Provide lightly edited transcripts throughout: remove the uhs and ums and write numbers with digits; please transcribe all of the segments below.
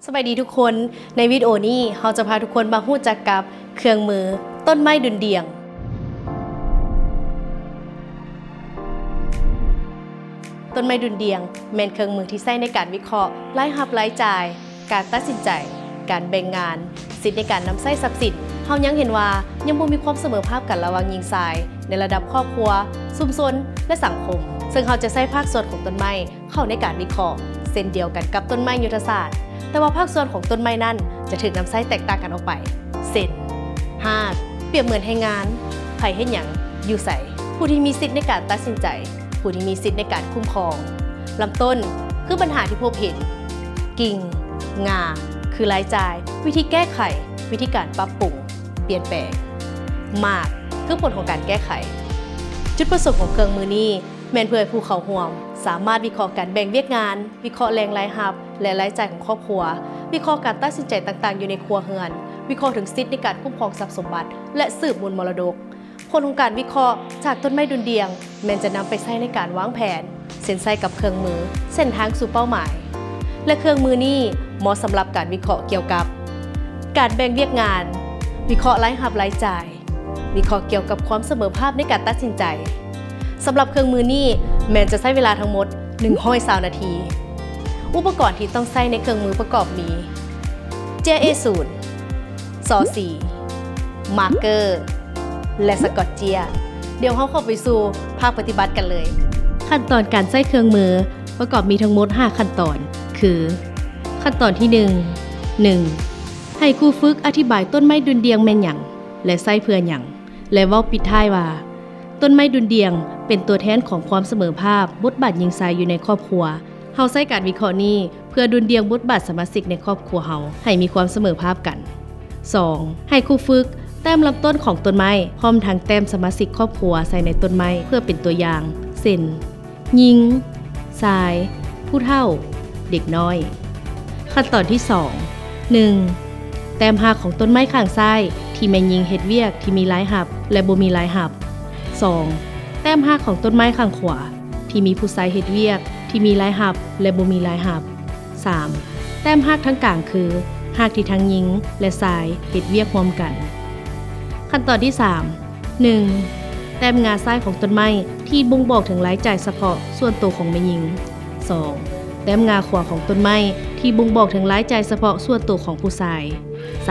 สวัสดีทุกคนในวิดีโอนี้เราจะพาทุกคนมารู้จักกับเครื่องมือต้นไม้ดุลเดียงต้นไม้ดุลเดียงแม่นเครื่องมือที่ใช้ในการวิเคราะห์รายรับรายจ่ายการตัดสินใจการแบ่งงานสิทธิในการนำใช้ทรัพย์สินเฮายังเห็นว่ายังบ่มีความเสมอภาคกันระหว่างหญิงชายในระดับครอบครัวชุมชนและสังคมซึ่งเขาจะใช้ภาคส่วนของต้นไม้เข้าในการวิเคราะห์เช่นเดียวกันกับต้นไม้ยุทธศาสตร์แต่ว่าภาคส่วนของต้นไม้นั้นจะถูกนำใช้แตกต่างกันออกไปเช่นเปรียบเหมือนให้งานไผเฮ็ดหยังอยู่ไสผู้ที่มีสิทธิในการตัดสินใจผู้ที่มีสิทธิในการคุ้มครองลำต้นคือปัญหาที่พบเห็นกิ่งงาคือรายจ่ายวิธีแก้ไขวิธีการปรับปรุงเปลี่ยนแปลงมากคือผลของการแก้ไขจุดประสงค์ของเครื่องมือนี้แม่นเพื่อให้ผู้เข้าร่วมสามารถวิเคราะห์การแบ่งเวียกงานวิเคราะห์แรงรายรับและรายจ่ายของครอบครัววิเคราะห์การตัดสินใจต่างๆอยู่ในครัวเรือนวิเคราะห์ถึงสิทธิในการคุ้มครองทรัพย์สมบัติและสืบมูลมรดกผลของการวิเคราะห์จากต้นไม้ดุลเดียงแม่นจะนำไปใช้ในการวางแผนเส้นใช้กับเครื่องมือเส้นทางสู่เป้าหมายและเครื่องมือนี้เหมาะสำหรับการวิเคราะห์เกี่ยวกับการแบ่งเวียกงานวิเคราะห์รายรับรายจ่ายวิเคราะห์เกี่ยวกับความเสมอภาคในการตัดสินใจสำหรับเครื่องมือนี้แม้จะใช้เวลาทั้งหมด120 นาทีอุปกรณ์ที่ต้องใช้ในเครื่องมือประกอบมีเจเอ0ซอ4มาร์กเกอร์และสกอตเจียเดี๋ยวเราเข้าไปสู่ภาคปฏิบัติกันเลยขั้นตอนการใช้เครื่องมือประกอบมีทั้งหมด5ขั้นตอนคือขั้นตอนที่1ให้ครูฝึกอธิบายต้นไม้ดุลเดียงแม่นหยังและใช้เพื่อหยังและเว้าปิดท้ายว่าต้นไม้ดุลเดียงเป็นตัวแทนของความเสมอภาคบทบาทหญิงชายอยู่ในครอบครัวเฮาใช้การวิเคราะห์นี้เพื่อดุลเดียงบทบาทสมาชิกในครอบครัวเฮาให้มีความเสมอภาคกัน 2. ให้ครูฝึกแต้มลำต้นของต้นไม้พร้อมทั้งแต้มสมาชิกครอบครัวใส่ในต้นไม้เพื่อเป็นตัวอย่างเช่นหญิงชายผู้เฒ่าเด็กน้อยขั้นตอนที่ 2 1. แต้มหักของต้นไม้ข้างซ้ายที่แม่นหญิงเฮ็ดเวียกที่มีรายรับและบ่มีรายรับ 2. แต้มหักของต้นไม้ข้างขวาที่มีผู้ชายเฮ็ดเวียกที่มีรายรับและบ่มีรายรับ 3. แต้มหักทั้งกลางคือหักที่ทั้งหญิงและชายเฮ็ดเวียกร่วมกันขั้นตอนที่ 3 1. แต้มงาซ้ายของต้นไม้ที่บ่งบอกถึงรายจ่ายเฉพาะส่วนตัวของแม่หญิง 2. แต้มงาขวาของต้นไม้ที่บ่งบอกถึงรายจ่ายเฉพาะส่วนตัวของผู้ชาย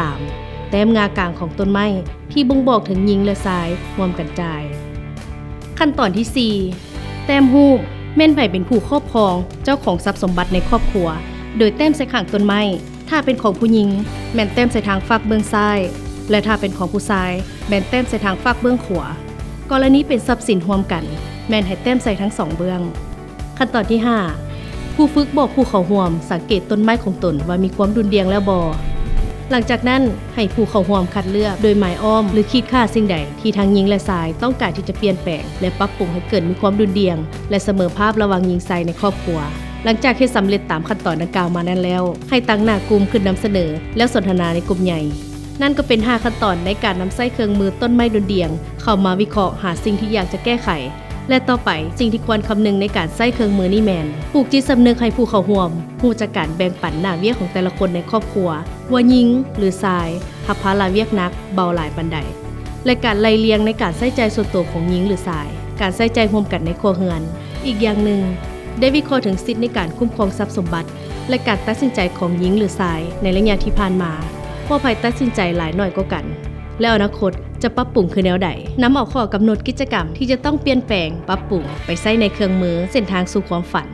3. แต้มงากลางของต้นไม้ที่บ่งบอกถึงหญิงและชายร่วมกันจ่ายขั้นตอนที่ 4 แต้มรูปแม่นไผเป็นผู้ครอบครองเจ้าของทรัพย์สมบัติในครอบครัวโดยแต้มใส่ข้างต้นไม้ถ้าเป็นของผู้หญิงแม่นแต้มใส่ทางฝักเบื้องซ้ายและถ้าเป็นของผู้ชายแม่นแต้มใส่ทางฝักเบื้องขวากรณีเป็นทรัพย์สินร่วมกันแม่นให้แต้มใส่ทั้ง2เบื้องขั้นตอนที่ 5 ผู้ฝึกบอกผู้เข้าร่วมสังเกตต้นไม้ของตนว่ามีความดุลเดียงแล้วบ่หลังจากนั้นให้ผู้เข้าร่วมคัดเลือกโดยหมายอ้อมหรือขีดค่าสิ่งใดที่ทั้งหญิงและชายต้องการที่จะเปลี่ยนแปลงและปรับปรุงให้เกิดมีความดุลเดียงและเสมอภาคระหว่างหญิงชายในครอบครัวหลังจากเฮ็ดสำเร็จตามขั้นตอนดังกล่าวมานั้นแล้วให้ตั้งหน้ากลุ่มขึ้นนำเสนอแล้วสนทนาในกลุ่มใหญ่นั่นก็เป็น5ขั้นตอนในการนำใช้เครื่องมือต้นไม้ดุลเดียงเข้ามาวิเคราะห์หาสิ่งที่อยากจะแก้ไขและต่อไปสิ่งที่ควรคำนึงในการใช้เครื่องมือนี่แมนปลูกจิตสำนึกให้ผู้เข้าร่วมรู้จักการแบ่งปันหน้าเวียกของแต่ละคนในครอบครัวว่าหญิงหรือชายรับภาระเวียกหนักเบาหลายปานใดและการไล่เลียงในการใส่ใจส่วนตัวของหญิงหรือชายการใส่ใจร่วมกันในครัวเรือนอีกอย่างหนึ่งได้วิเคราะห์ถึงสิทธิในการคุ้มครองทรัพย์สมบัติและการตัดสินใจของหญิงหรือชายในระยะที่ผ่านมาว่าไผตัดสินใจหลายน้อยกว่ากันและอนาคตจะปรับปรุงคือแนวใดนำเอาข้อกำหนดกิจกรรมที่จะต้องเปลี่ยนแปลงปรับปรุงไปใช้ในเครื่องมือเส้นทางสู่ความฝัน